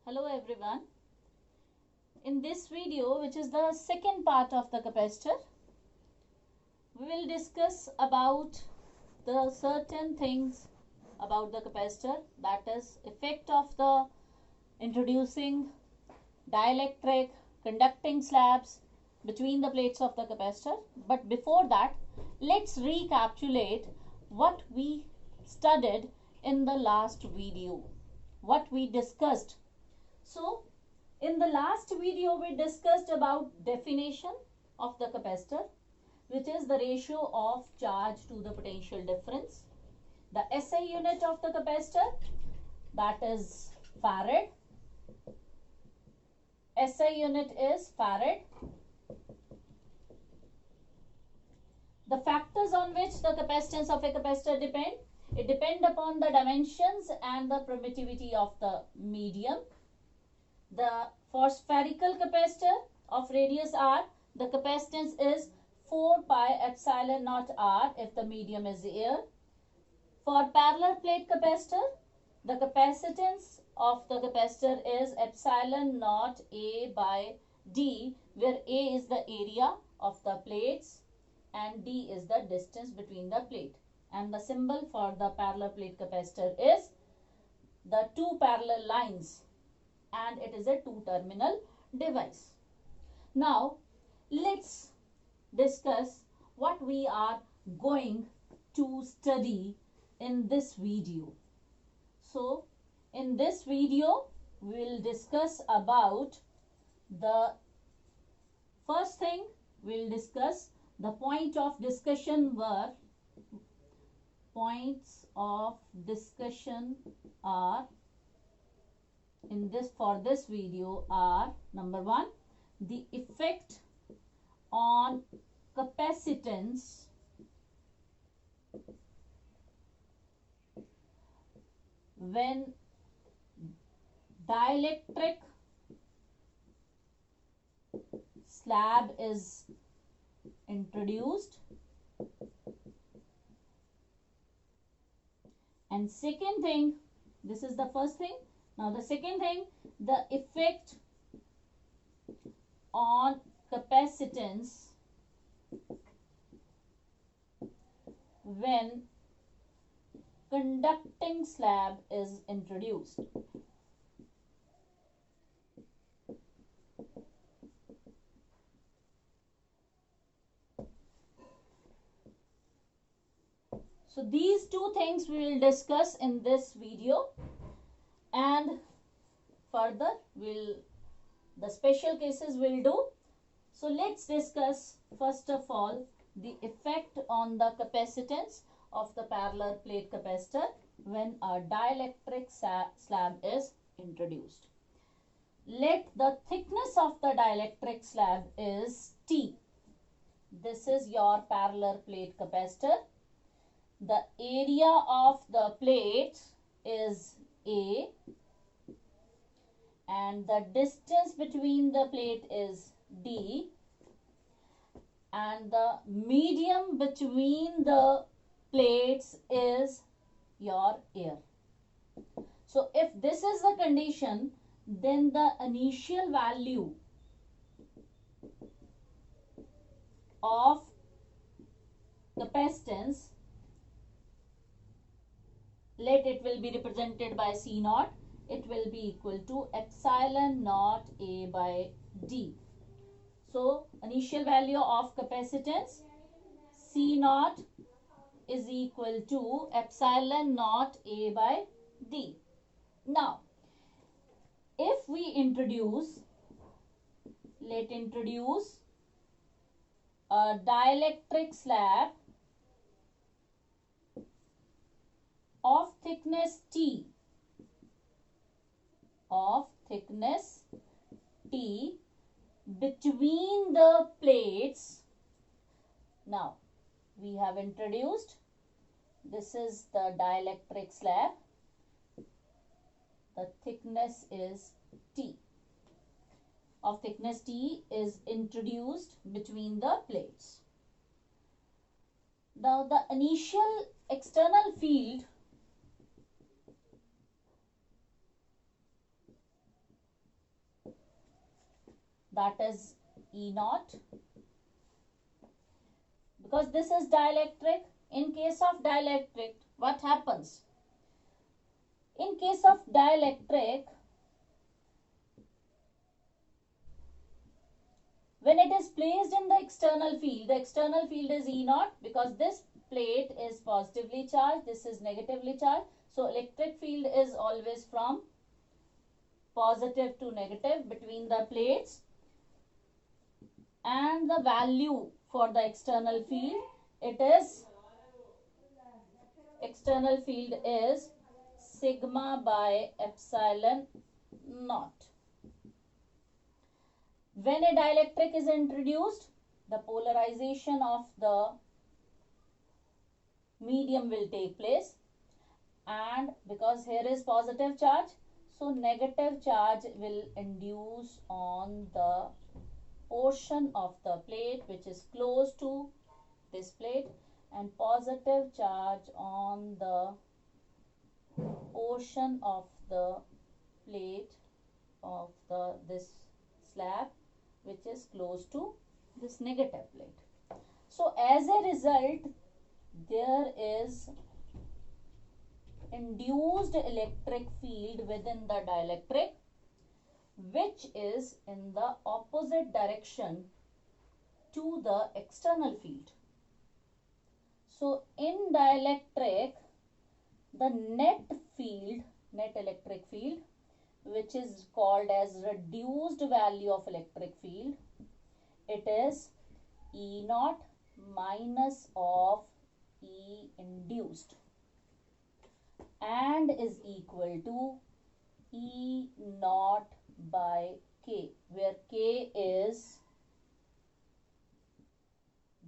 Hello everyone. In this video, which is the second part of the capacitor, we will discuss about the certain things about the capacitor, that is effect of the introducing dielectric conducting slabs between the plates of the capacitor. But before that, let's recapitulate what we studied in the last video, what we discussed. So, in the last video, we discussed about definition of the capacitor, which is the ratio of charge to the potential difference. The SI unit of the capacitor, that is farad. SI unit is farad. The factors on which the capacitance of a capacitor depend, it depends upon the dimensions and the permittivity of the medium. For spherical capacitor of radius r, the capacitance is 4 pi epsilon naught r if the medium is air. For parallel plate capacitor, the capacitance of the capacitor is epsilon naught a by d, where a is the area of the plates and d is the distance between the plate. And the symbol for the parallel plate capacitor is the two parallel lines, and it is a two-terminal device. Now, let's discuss what we are going to study in this video. So, in this video, we will discuss about the first thing. We will discuss the point of discussion were points of discussion are for this video are: number 1, the effect on capacitance when dielectric slab is introduced, and second thing, this is the first thing. Now the second thing, the effect on capacitance when conducting slab is introduced. So these two things we will discuss in this video, and further the special cases will do. So let's discuss first of all the effect on the capacitance of the parallel plate capacitor when a dielectric slab is introduced. Let the thickness of the dielectric slab is T. This is your parallel plate capacitor. The area of the plate is A, and the distance between the plate is D, and the medium between the plates is your air. So if this is the condition, then the initial value of capacitance, let it will be represented by C naught. It will be equal to epsilon naught A by D. So, initial value of capacitance C naught is equal to epsilon naught A by D. Now, if we introduce a dielectric slab of thickness T, between the plates. Now we have introduced, this is the dielectric slab, the thickness is T, of thickness T is introduced between the plates. Now the initial external field that is E naught. Because this is dielectric, in case of dielectric, what happens? In case of dielectric, when it is placed in the external field is E naught, because this plate is positively charged, this is negatively charged. So electric field is always from positive to negative between the plates. And the value for the external field, external field is sigma by epsilon naught. When a dielectric is introduced, the polarization of the medium will take place, and because here is positive charge, so negative charge will induce on the portion of the plate which is close to this plate, and positive charge on the portion of the plate of this slab which is close to this negative plate. So as a result, there is induced electric field within the dielectric, which is in the opposite direction to the external field. So in dielectric, the net electric field, which is called as reduced value of electric field, it is E naught minus of E induced, and is equal to E naught by K, where K is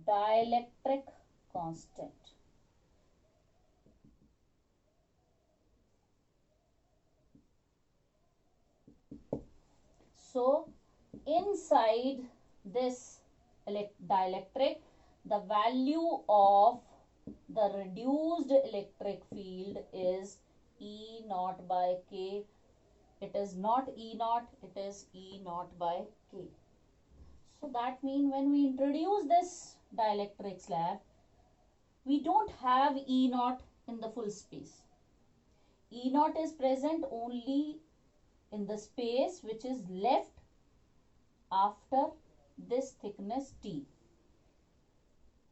dielectric constant. So inside this dielectric, the value of the reduced electric field is E naught by K. It is not E naught, it is E naught by K. So that means when we introduce this dielectric slab, we don't have E naught in the full space. E naught is present only in the space which is left after this thickness T.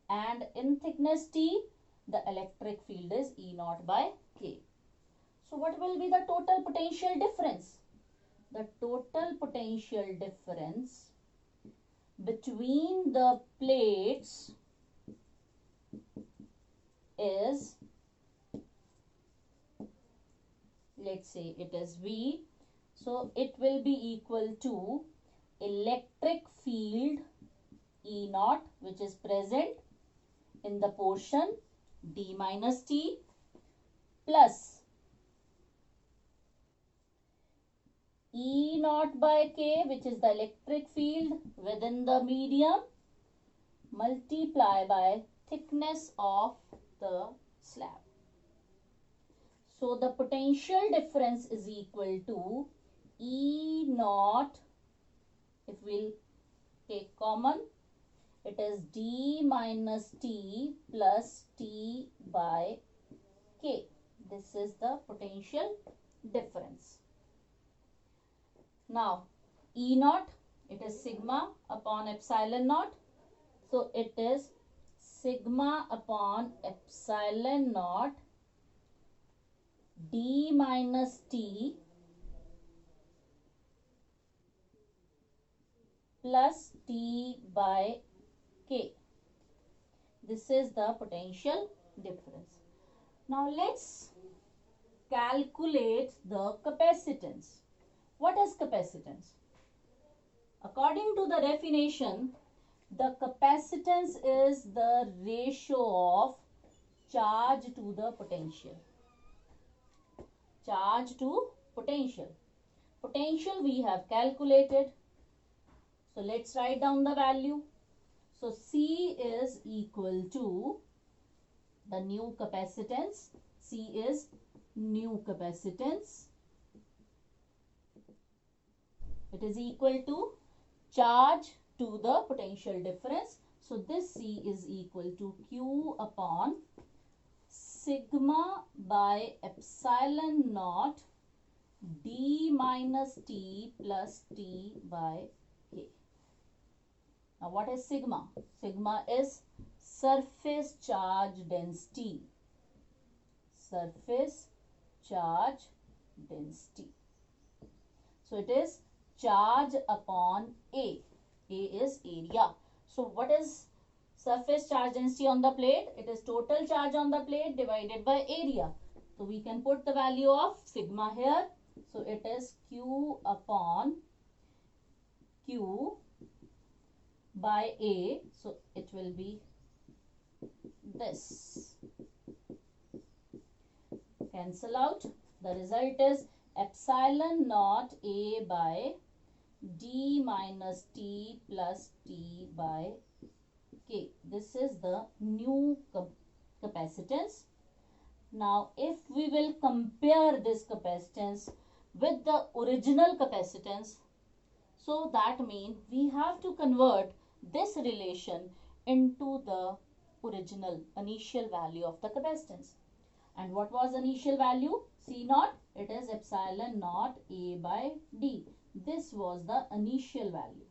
And in thickness T, the electric field is E naught by K. So what will be the total potential difference? The total potential difference between the plates is, let's say it is V. So it will be equal to electric field E naught, which is present in the portion D minus T, plus E naught by K, which is the electric field within the medium, multiply by thickness of the slab. So the potential difference is equal to E naught, if we'll take common, it is D minus T plus T by K. This is the potential difference. Now, E naught, it is sigma upon epsilon naught. So, it is sigma upon epsilon naught D minus T plus T by K. This is the potential difference. Now, let's calculate the capacitance. What is capacitance? According to the definition, the capacitance is the ratio of charge to the potential. Charge to potential. Potential we have calculated. So let's write down the value. So C is equal to the new capacitance. C is new capacitance. It is equal to charge to the potential difference. So this C is equal to Q upon sigma by epsilon naught d minus T plus T by K. Now what is sigma? Sigma is surface charge density. Surface charge density. So it is charge upon A. A is area. So what is surface charge density on the plate? It is total charge on the plate divided by area. So we can put the value of sigma here. So it is Q upon Q by A. So it will be this. Cancel out. The result is epsilon naught A by D minus T plus T by K. This is the new capacitance. Now if we will compare this capacitance with the original capacitance, so that means we have to convert this relation into the original initial value of the capacitance. And what was initial value? C naught. It is epsilon naught A by D. This was the initial value.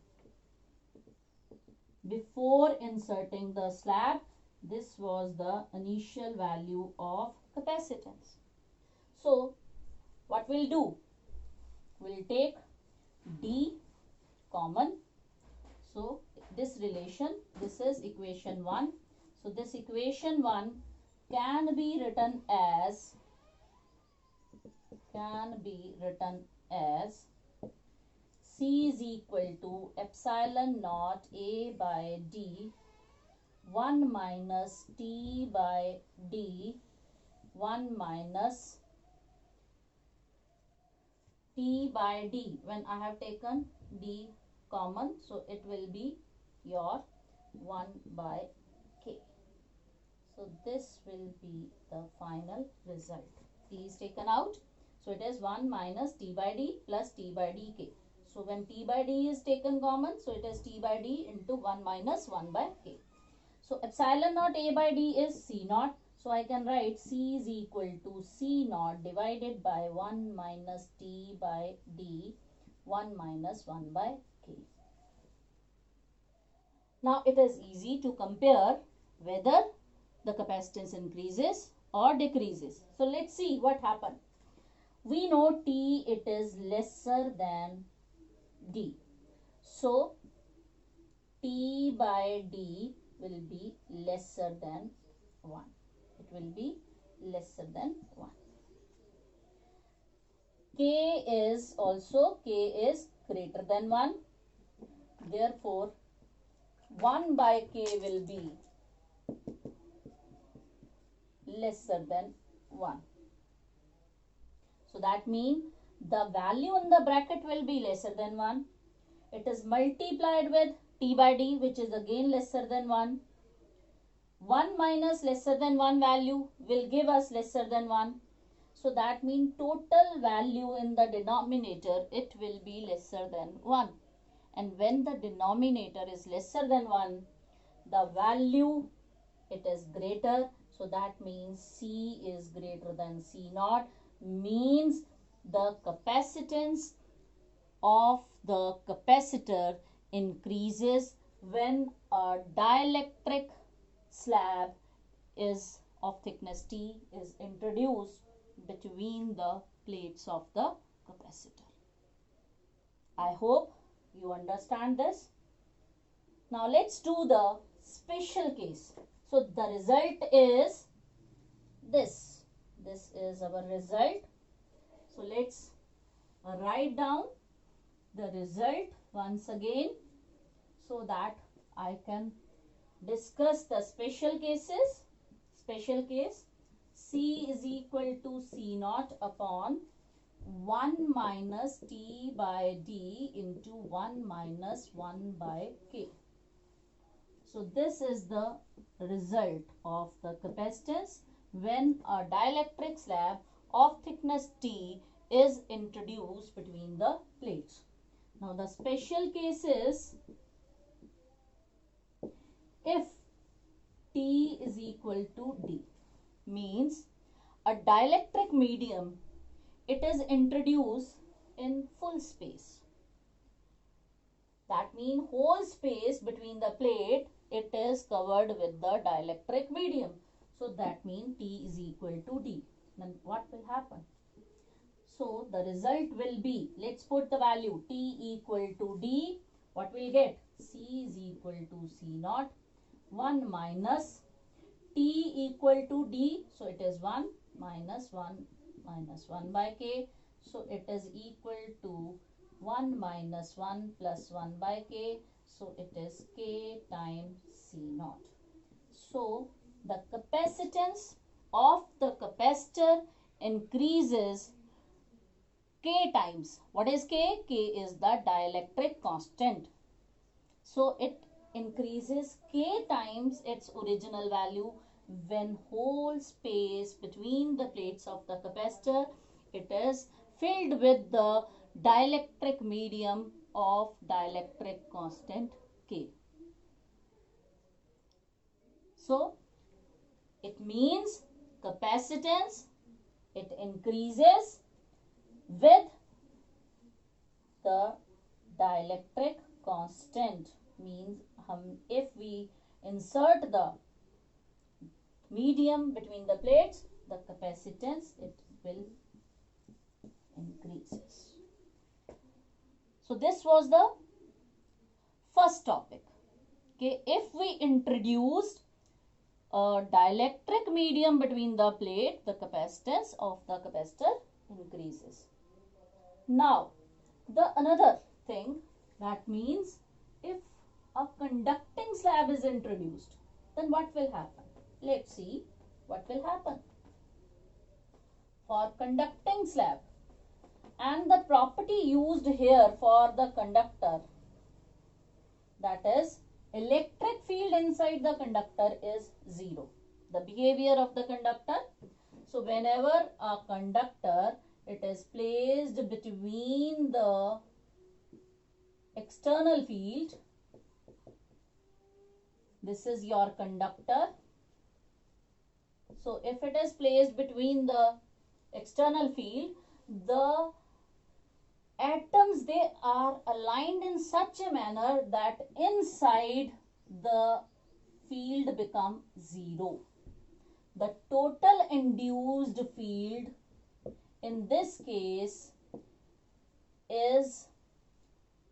Before inserting the slab, this was the initial value of capacitance. So what we'll do? We'll take D common. So this relation, this is equation 1. So this equation 1 can be written as C is equal to epsilon naught A by D 1 minus T by D 1 minus T by D. When I have taken D common, so it will be your 1 by K. So this will be the final result. T is taken out. So it is 1 minus T by D plus T by dk. So when T by D is taken common, so it is T by D into 1 minus 1 by K. So epsilon naught A by D is C naught. So I can write C is equal to C naught divided by 1 minus T by D 1 minus 1 by K. Now it is easy to compare whether the capacitance increases or decreases. So let's see what happened. We know T, it is lesser than D. So T by D will be lesser than 1. It will be lesser than 1. K is greater than 1. Therefore, 1 by K will be lesser than 1. So that means the value in the bracket will be lesser than 1. It is multiplied with T by D, which is again lesser than 1. 1 minus lesser than 1 value will give us lesser than 1. So that means total value in the denominator, it will be lesser than 1. And when the denominator is lesser than 1, the value, it is greater. So that means C is greater than C naught, means the capacitance of the capacitor increases when a dielectric slab is of thickness T is introduced between the plates of the capacitor. I hope you understand this. Now let's do the special case. So the result is this. This is our result. So let's write down the result once again so that I can discuss the special cases. Special case, C is equal to C naught upon 1 minus T by D into 1 minus 1 by K. So this is the result of the capacitance when a dielectric slab of thickness T is introduced between the plates. Now the special case is if T is equal to D, means a dielectric medium, it is introduced in full space. That means whole space between the plate, it is covered with the dielectric medium. So that means T is equal to D. Then what will happen? So the result will be, let's put the value T equal to D. What will get? C is equal to C naught. 1 minus T equal to D. So it is 1 minus 1 by K. So it is equal to 1 minus 1 plus 1 by K. So it is K times C naught. So the capacitance of the capacitor increases K times. What is K? K is the dielectric constant. So it increases K times its original value when whole space between the plates of the capacitor, it is filled with the dielectric medium of dielectric constant K. So it means capacitance, it increases with the dielectric constant. Means if we insert the medium between the plates, the capacitance, it will increases. So this was the first topic. Okay, if we introduced a dielectric medium between the plate, the capacitance of the capacitor increases. Now, the another thing, that means if a conducting slab is introduced, then what will happen? Let's see what will happen. For conducting slab, and the property used here for the conductor, that is electric field inside the conductor is 0. The behavior of the conductor. So whenever a conductor, it is placed between the external field, this is your conductor. So if it is placed between the external field, the atoms, they are aligned in such a manner that inside the field become 0. The total induced field in this case is,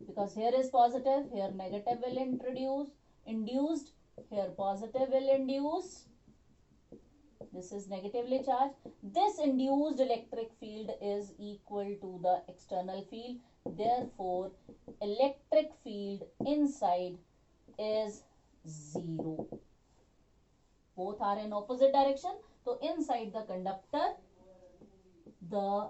because here is positive, here negative will induced, here positive will induce. This is negatively charged. This induced electric field is equal to the external field. Therefore, electric field inside is 0. Both are in opposite direction. So, inside the conductor, the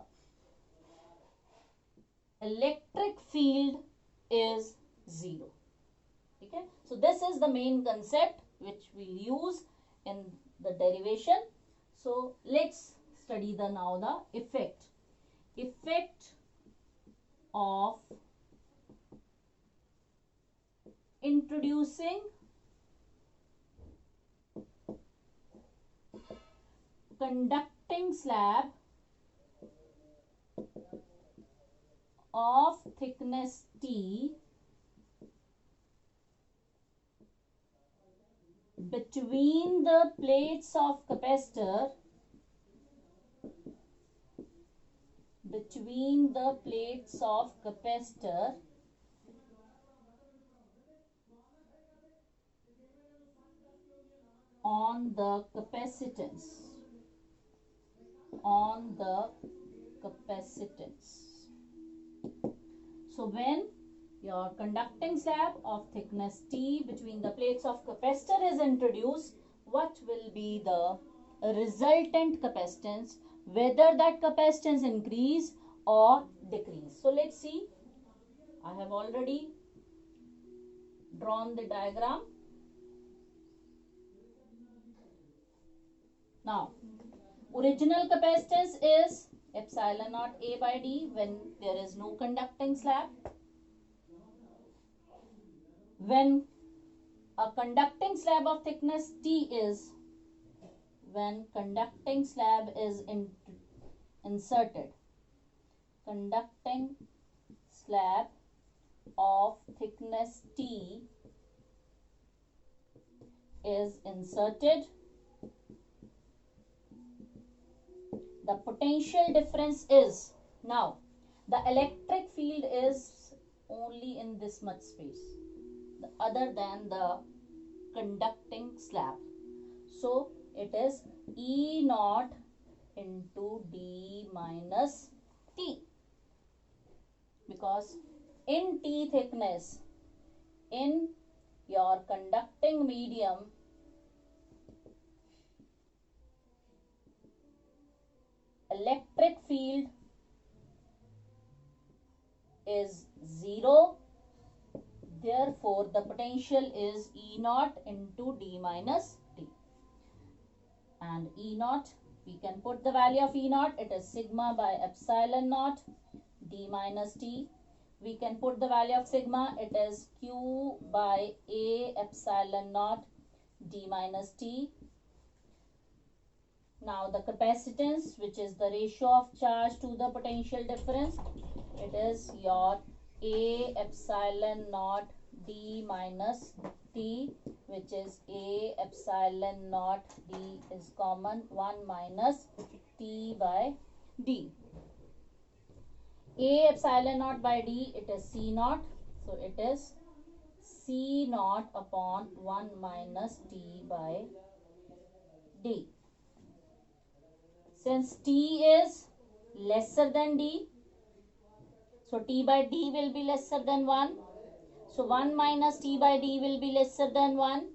electric field is 0. Okay? So, this is the main concept which we use in the derivation. So let's study now the effect of introducing conducting slab of thickness T between the plates of capacitor, on the capacitance, So when your conducting slab of thickness T between the plates of capacitor is introduced, what will be the resultant capacitance, whether that capacitance increase or decrease? So let's see. I have already drawn the diagram. Now, original capacitance is epsilon naught A by D when there is no conducting slab. when a conducting slab of thickness T is, when conducting slab is inserted, conducting slab of thickness T is inserted, the potential difference is, now the electric field is only in this much space other than the conducting slab. So it is E naught into D minus T, because in T thickness, in your conducting medium, electric field is 0, therefore the potential is E naught into D minus T. And E naught, we can put the value of E naught, it is sigma by epsilon naught D minus T. We can put the value of sigma, it is Q by A epsilon naught D minus T. Now the capacitance, which is the ratio of charge to the potential difference, it is your A epsilon naught D minus T, which is A epsilon naught D is common, 1 minus T by D. A epsilon naught by D, it is C naught, so it is C naught upon 1 minus T by D. Since T is lesser than D, so T by D will be lesser than 1. So 1 minus T by D will be lesser than 1.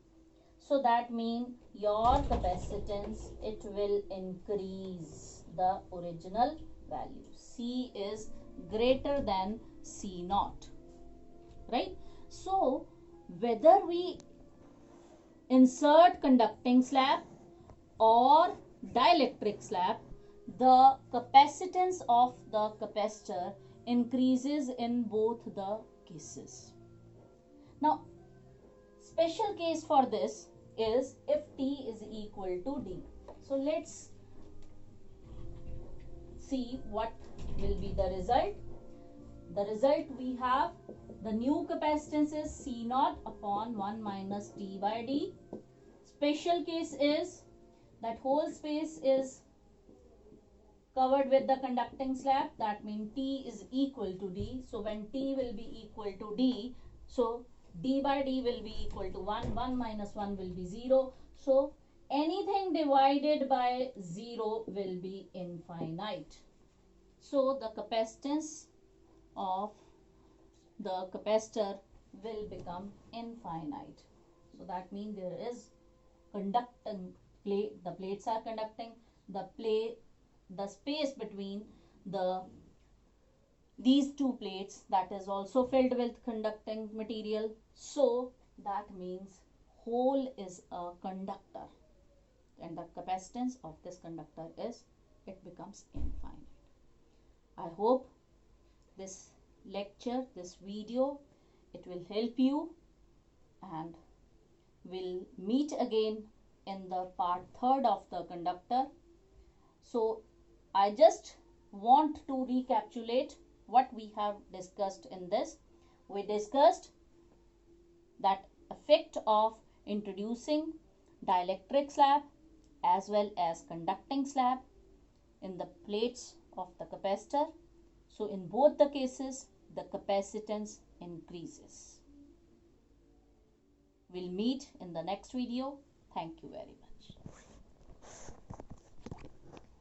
So that means your capacitance, it will increase the original value. C is greater than C naught. Right? So whether we insert conducting slab or dielectric slab, the capacitance of the capacitor increases in both the cases. Now, special case for this is if T is equal to D. So let's see what will be the result. The result we have, the new capacitance is C naught upon 1 minus T by D. Special case is that whole space is covered with the conducting slab, that means T is equal to D. So when T will be equal to D, so D by D will be equal to 1, 1 minus 1 will be 0. So anything divided by 0 will be infinite. So the capacitance of the capacitor will become infinite. So that means there is conducting plate, the plates are conducting, the space between these two plates, that is also filled with conducting material. So that means whole is a conductor, and the capacitance of this conductor is, it becomes infinite. I hope this lecture, this video, it will help you, and we'll meet again in the part 3rd of the conductor. So I just want to recapitulate what we have discussed in this. We discussed that effect of introducing dielectric slab as well as conducting slab in the plates of the capacitor. So in both the cases, the capacitance increases. We'll meet in the next video. Thank you very much.